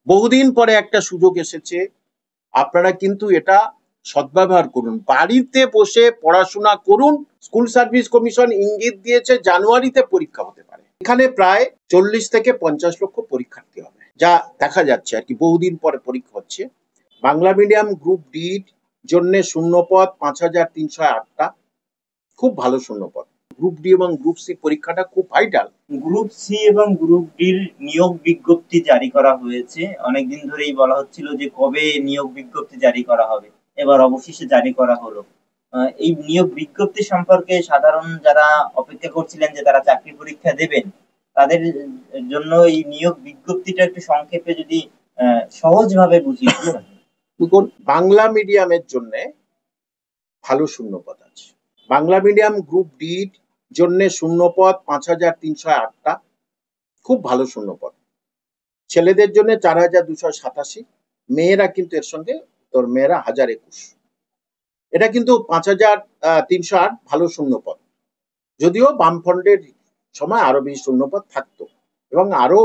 বহুদিন পরে একটা সুযোগ এসেছে, আপনারা কিন্তু এটা সদ্ব্যবহার করুন। বাড়িতে বসে পড়াশোনা করুন। স্কুল সার্ভিস কমিশন ইঙ্গিত দিয়েছে জানুয়ারিতে পরীক্ষা হতে পারে। এখানে প্রায় 40 থেকে 50 লক্ষ পরীক্ষার্থী হবে, যা দেখা যাচ্ছে আর কি। বহুদিন পরে পরীক্ষা হচ্ছে। বাংলা মিডিয়াম গ্রুপ ডি জন্য শূন্যপদ 5308টা, খুব ভালো শূন্যপদ। গ্রুপ ডি এবং গ্রুপ সি পরীক্ষাটা খুব ভাইটাল। গ্রুপ সি এবং গ্রুপ ডির নিয়োগ বিজ্ঞপ্তি জারি করা হয়েছে। অনেকদিন ধরেই বলা হচ্ছিল যে কবে নিয়োগ বিজ্ঞপ্তি জারি করা হবে, এবার অবশেষে জারি করা হলো। এই নিয়োগ বিজ্ঞপ্তি সম্পর্কে সাধারণ যারা অপেক্ষা করছিলেন যে তারা চাকরি পরীক্ষা দেবেন, তাদের জন্য এই নিয়োগ বিজ্ঞপ্তিটা একটু সংক্ষেপে যদি সহজভাবে বুঝিয়ে দিতেন। দেখুন, বাংলা মিডিয়ামের জন্য ভালো শূন্যপদ আছে। বাংলা মিডিয়াম গ্রুপ ডি জন্য শূন্যপদ 5308টা, খুব ভালো শূন্যপদ। ছেলেদের জন্য 4287, মেয়েরা কিন্তু এর সঙ্গে মেয়েরা 1021। এটা কিন্তু 5308 ভালো শূন্যপদ। যদিও বামফ্রন্টের সময় আরো বেশি শূন্যপদ থাকতো এবং আরো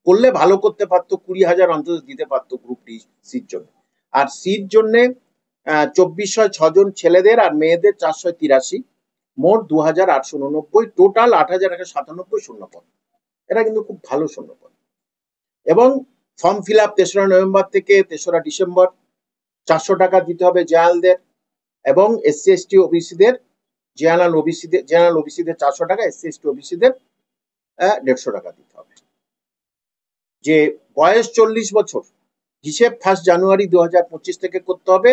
করলে ভালো করতে পারতো, 20,000 অন্তত দিতে পারতো গ্রুপ ডি সির জন্য। আর সির জন্য 2406 জন ছেলেদের আর মেয়েদের 483, মোট 2889, টোটাল 8197 শূন্যপদ। এটা কিন্তু খুব ভালো শূন্যপদ। এবং ফর্ম ফিল আপ 3রা নভেম্বর থেকে 3রা ডিসেম্বর। 400 টাকা দিতে হবে জেনারেলদের, এবং এসসি এসটি ওবিসিদের, জেনারেল ওবিসিদের 400 টাকা, এসসি এসটি ওবিসিদের 150 টাকা দিতে হবে। যে বয়স 40 বছর, হিসেব 1 জানুয়ারি 2025 থেকে করতে হবে।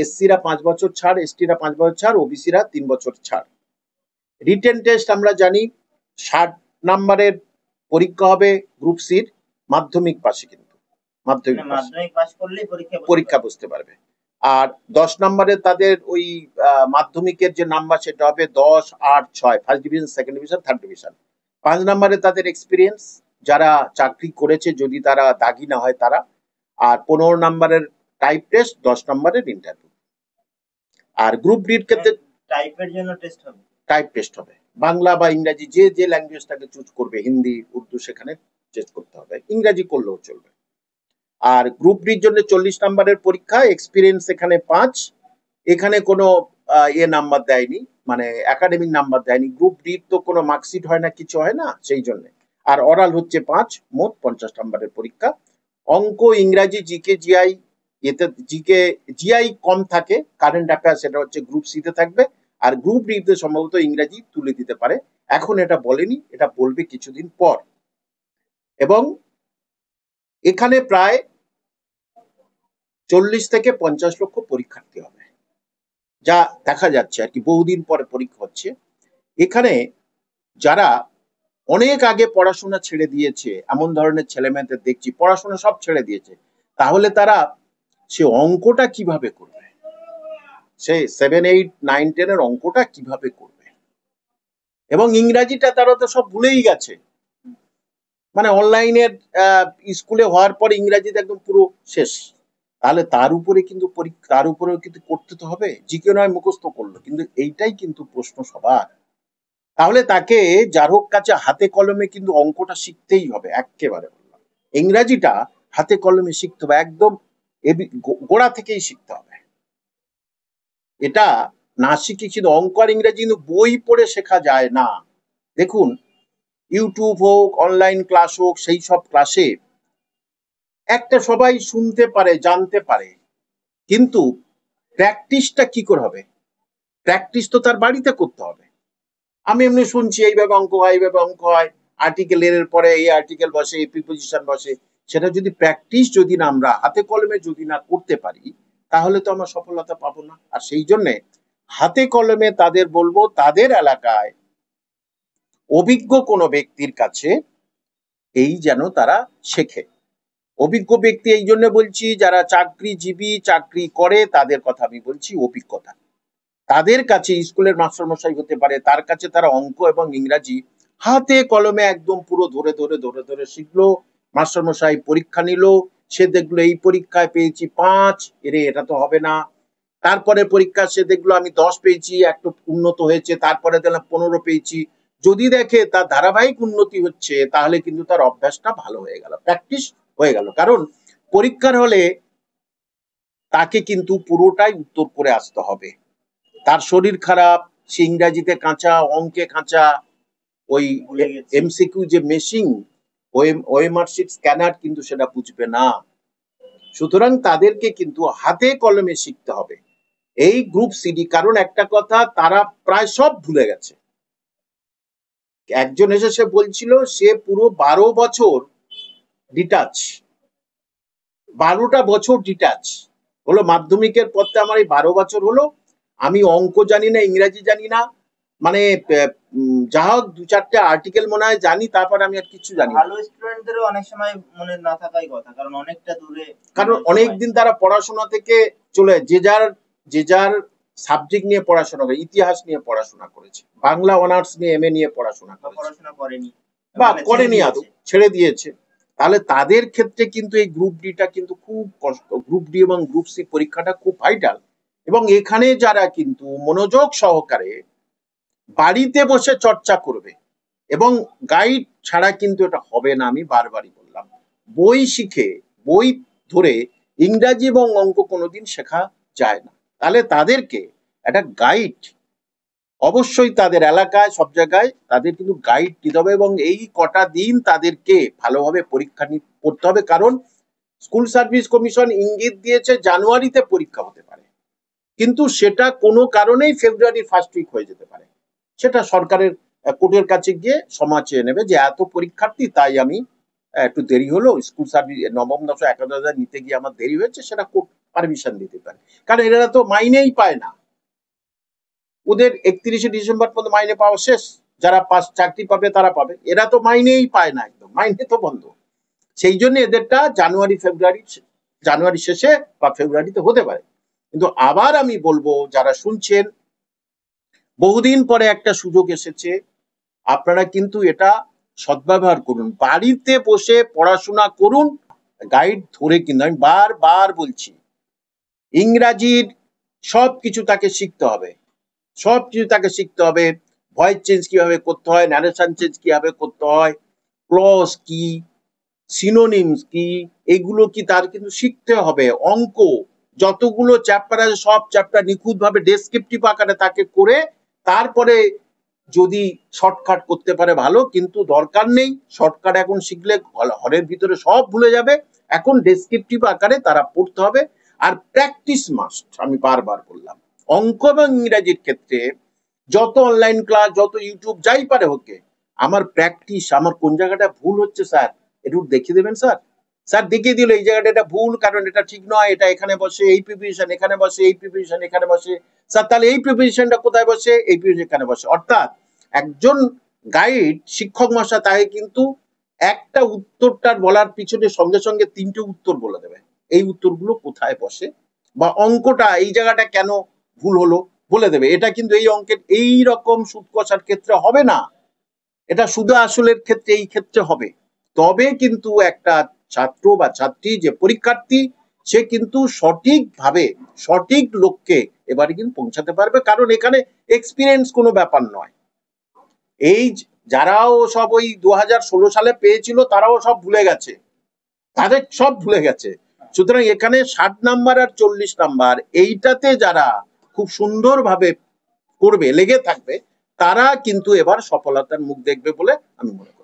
এসসিরা 5 বছর ছাড়, এসটিরা 5 বছর ছাড়, ওবিসিরা 3 বছর ছাড়। রিটেন টেস্ট আমরা জানি 60 নম্বরের পরীক্ষা হবে গ্রুপ সির, মাধ্যমিক পাশে, কিন্তু মাধ্যমিক পাস করলেই পরীক্ষা বসতে পারবে। আর 10 নম্বরে তাদের ওই মাধ্যমিকের যে নাম্বার সেটা হবে 10, 8, 6, first division, second division, third division. 5 নম্বরে তাদের এক্সপিরিয়েন্স, যারা চাকরি করেছে যদি তারা দাগি না হয় তারা। আর 15 নম্বরের টাইপ টেস্ট, 10 নম্বরের ইন্টারভিউ। আর গ্রুপ ডির ক্ষেত্রে টাইপের জন্য টাইপ টেস্ট হবে। বাংলা বা ইংরেজি, যে ল্যাঙ্গুয়েজটাকে চুজ করবে, হিন্দি, উর্দু, সেখানে টেস্ট করতে হবে। ইংরেজি করলেও চলবে। আর গ্রুপ ডির জন্য 40 নম্বরের পরীক্ষা, এক্সপিরিয়েন্স এখানে 5। এখানে কোনো নাম্বার দেয়নি, মানে একাডেমিক নাম্বার দেয়নি। গ্রুপ ডির তো কোনো মার্কশিট হয় না, কিছু হয় না, সেই জন্য। আর অরাল হচ্ছে 5, মোট 50 নম্বরের পরীক্ষা। অঙ্ক, ইংরাজি, জিকে, জিআই, এতে জিআই কম থাকে, কারেন্ট অ্যাফেয়ার, সেটা হচ্ছে গ্রুপ সিতে থাকবে। আর গ্রুপ ডিতে সম্ভবত ইংরাজি তুলে দিতে পারে, এখন এটা বলেনি, এটা বলবে কিছুদিন পর। এবং এখানে প্রায় 40 থেকে 50 লক্ষ পরীক্ষার্থী হবে, যা দেখা যাচ্ছে আর কি। বহুদিন পরে পরীক্ষা হচ্ছে। এখানে যারা অনেক আগে পড়াশোনা ছেড়ে দিয়েছে, এমন ধরনের ছেলেমেয়েদের দেখছি পড়াশোনা সব ছেড়ে দিয়েছে, তাহলে তারা সে অঙ্কটা কিভাবে করবে, সে 7, 8, 9, 10 এর অঙ্কটা কিভাবে করবে। এবং ইংরাজিটা তারা তো সব ভুলেই গেছে, মানে অনলাইনের স্কুলে হওয়ার পর ইংরাজিতে একদম পুরো শেষ। তাহলে তার উপরে কিন্তু তার উপরেও কিন্তু করতে তো হবে। জিকে নয় মুখস্থ করলো, কিন্তু এইটাই কিন্তু প্রশ্ন সবার। তাহলে তাকে যার হোক কাছে হাতে কলমে কিন্তু অঙ্কটা শিখতেই হবে। একেবারে বললাম, ইংরাজিটা হাতে কলমে শিখতে হবে, একদম গোড়া থেকেই শিখতে হবে। এটা না শিখে কিন্তু অঙ্ক আর ইংরেজি কিন্তু বই পড়ে শেখা যায় না। দেখুন, ইউটিউব হোক, অনলাইন ক্লাস হোক, সেই সব ক্লাসে একটা সবাই শুনতে পারে, জানতে পারে, কিন্তু প্র্যাকটিসটা কি করে হবে? প্র্যাকটিস তো তার বাড়িতে করতে হবে। আমি এমনি শুনছি এইভাবে অঙ্ক হয়, এইভাবে অঙ্ক হয়, আর্টিকেল এর পরে এই আর্টিকেল বসে, এই প্রিপোজিশন বসে। সেটা যদি প্র্যাকটিস যদি না আমরা হাতে কলমে যদি না করতে পারি, তাহলে তো আমরা সফলতা পাবো না। আর সেই জন্যে হাতে কলমে তাদের বলবো, তাদের এলাকায় অভিজ্ঞ কোনো ব্যক্তির কাছে এই যেন তারা শেখে। অভিজ্ঞ ব্যক্তি এই জন্য বলছি, যারা চাকরিজীবী, চাকরি করে, তাদের কথা আমি বলছি, অভিজ্ঞতা। তাদের কাছে স্কুলের মাস্টারমশাই হতে পারে, তার কাছে তারা অঙ্ক এবং ইংরাজি হাতে কলমে একদম পুরো ধরে ধরে ধরে ধরে শিখলো। মাস্টারমশাই পরীক্ষা নিল, সে দেখলো এই পরীক্ষায় পেয়েছি 5, এটা তো হবে না। তারপরে পরীক্ষা সে দেখলো আমি 10 পেয়েছি, একটু উন্নত হয়েছে, তারপরে দেখলাম 15 পেয়েছি। যদি দেখে তার ধারাবাহিক উন্নতি হচ্ছে, তাহলে কিন্তু তার অভ্যাসটা ভালো হয়ে গেল, প্র্যাকটিস হয়ে গেল। কারণ পরীক্ষার হলে তাকে কিন্তু পুরোটাই উত্তর করে আসতে হবে। তার শরীর খারাপ, সে ইংরাজিতে কাঁচা, অঙ্কে কাঁচা, ওই এমসিকিউ যে মেশিন, ওএমআর শিট স্ক্যানার কিন্তু সেটা বুঝবে না। সুতরাং তাদেরকে কিন্তু হাতে কলমে শিখতে হবে এই গ্রুপ সিডি। কারণ একটা কথা, তারা প্রায় সব ভুলে গেছে। একজন এসে সে বলছিল সে পুরো 12 বছর ডিটাচ, 12টা বছর ডিটাচ হলো। মাধ্যমিকের পথে আমার এই 12 বছর হলো, আমি অঙ্ক জানি না, ইংরাজি জানি না, মানে যা হোক 2-4টে আর্টিকেল মনে হয় জানি, তারপর আমি আর কিছু জানি না। ভালো স্টুডেন্টদেরও অনেক সময় মনে না থাকাই কথা, কারণ অনেকটা দূরে, কারণ অনেকদিন তারা পড়াশোনা থেকে চলে, যে যার সাবজেক্ট নিয়ে পড়াশোনা করে, ইতিহাস নিয়ে পড়াশোনা করেছে, বাংলা অনার্স নিয়ে এমএ নিয়ে পড়াশোনা করেনি বা করেনি, আদৌ ছেড়ে দিয়েছে। তাহলে তাদের ক্ষেত্রে কিন্তু এই গ্রুপ ডিটা কিন্তু খুব কষ্ট। গ্রুপ ডি এবং গ্রুপ সি পরীক্ষাটা খুব ভাইটাল। এবং এখানে যারা কিন্তু মনোযোগ সহকারে বাড়িতে বসে চর্চা করবে, এবং গাইড ছাড়া কিন্তু এটা হবে না। আমি বারবারই বললাম, বই শিখে, বই ধরে ইংরাজি এবং অঙ্ক কোনোদিন শেখা যায় না। তাহলে তাদেরকে একটা গাইড অবশ্যই, তাদের এলাকায় সব জায়গায় তাদের কিন্তু গাইড দিতে হবে, এবং এই কটা দিন তাদেরকে ভালোভাবে পরীক্ষা করতে হবে। কারণ স্কুল সার্ভিস কমিশন ইঙ্গিত দিয়েছে জানুয়ারিতে পরীক্ষা হতে পারে, কিন্তু সেটা কোনো কারণেই ফেব্রুয়ারির ফার্স্ট উইক হয়ে যেতে পারে। সেটা সরকারের কোর্টের কাছে গিয়ে ক্ষমা চেয়ে নেবে যে এত পরীক্ষার্থী, তাই আমি একটু দেরি হলো, স্কুল সার্ভিস নবম দশম একাদশ নিতে গিয়ে আমার দেরি হয়েছে, সেটা কোর্ট পারমিশন দিতে পারে। কারণ এরা তো মাইনেই পায় না, ওদের 31শে ডিসেম্বর পর্যন্ত মাইনে পাওয়া শেষ। যারা চাকরি পাবে তারা পাবে, এরা তো মাইনেই পায় না, একদম মাইনে তো বন্ধ। সেই জন্য এদেরটা জানুয়ারি শেষে বা ফেব্রুয়ারিতে হতে পারে। কিন্তু আবার আমি বলবো, যারা শুনছেন, বহুদিন পরে একটা সুযোগ এসেছে, আপনারা কিন্তু এটা সদ্ব্যবহার করুন, বাড়িতে বসে পড়াশোনা করুন, গাইড ধরে। কিন্তু আমি বারবার বলছি, ইংরাজির সবকিছু তাকে শিখতে হবে, সবকিছু তাকে শিখতে হবে। ভয়েস চেঞ্জ কিভাবে করতে হয়, ন্যারেশন চেঞ্জ কিভাবে করতে হয়, ক্লজ কি, সিনোনিমস কি, এগুলো কি তার কিন্তু শিখতে হবে। অঙ্ক যতগুলো চ্যাপ্টার আছে সব চ্যাপ্টার নিখুঁতভাবে ডেসক্রিপটিভ আকারে তাকে করে, তারপরে যদি শর্টকাট করতে পারে ভালো, কিন্তু দরকার নেই শর্টকাট। এখন শিখলে হলের ভিতরে সব ভুলে যাবে। এখন ডেসক্রিপটিভ আকারে তারা পড়তে হবে। আর প্র্যাকটিস মাস্ট, আমি বারবার বললাম, অঙ্ক এবং ইংরাজির ক্ষেত্রে যত অনলাইন ক্লাস, যত ইউটিউব, যাই পারে হোকে, আমার প্র্যাকটিস, আমার কোন জায়গাটা ভুল হচ্ছে স্যার একটু দেখিয়ে দেবেন স্যার। স্যার দেখিয়ে দিল এই জায়গাটা এটা ভুল, কারণ এটা ঠিক নয়, এটা এখানে বসে, এই প্রিপোজিশন এখানে বসে, এই প্রিপোজিশন এখানে বসে। স্যার তাহলে এই প্রিপোজিশনটা কোথায় বসে, এই প্রিপোজিশন এখানে বসে। অর্থাৎ একজন গাইড, শিক্ষক মশাই, তাকে কিন্তু একটা উত্তরটার বলার পিছনে সঙ্গে সঙ্গে 3টে উত্তর বলে দেবে, এই উত্তরগুলো কোথায় বসে, বা অঙ্কটা এই জায়গাটা কেন ভুল হলো বলে দেবে। এটা কিন্তু এই অঙ্কের এই রকম সুদ কষার ক্ষেত্রে হবে না, এটা শুধু আসলের ক্ষেত্রে, এই ক্ষেত্রে হবে। তবে কিন্তু একটা ছাত্র বা ছাত্রী, যে পরীক্ষার্থী, সে কিন্তু সঠিকভাবে সঠিক লক্ষ্যে এবারে কিন্তু পৌঁছাতে পারবে। কারণ এখানে এক্সপিরিয়েন্স কোনো ব্যাপার নয়। এই যারাও সব ওই 2016 সালে পেয়েছিল, তারাও সব ভুলে গেছে, তাদের সব ভুলে গেছে। সুতরাং এখানে 60 নাম্বার আর 40 নাম্বার, এইটাতে যারা খুব সুন্দরভাবে করবে, লেগে থাকবে, তারা কিন্তু এবার সফলতার মুখ দেখবে বলে আমি মনে করি।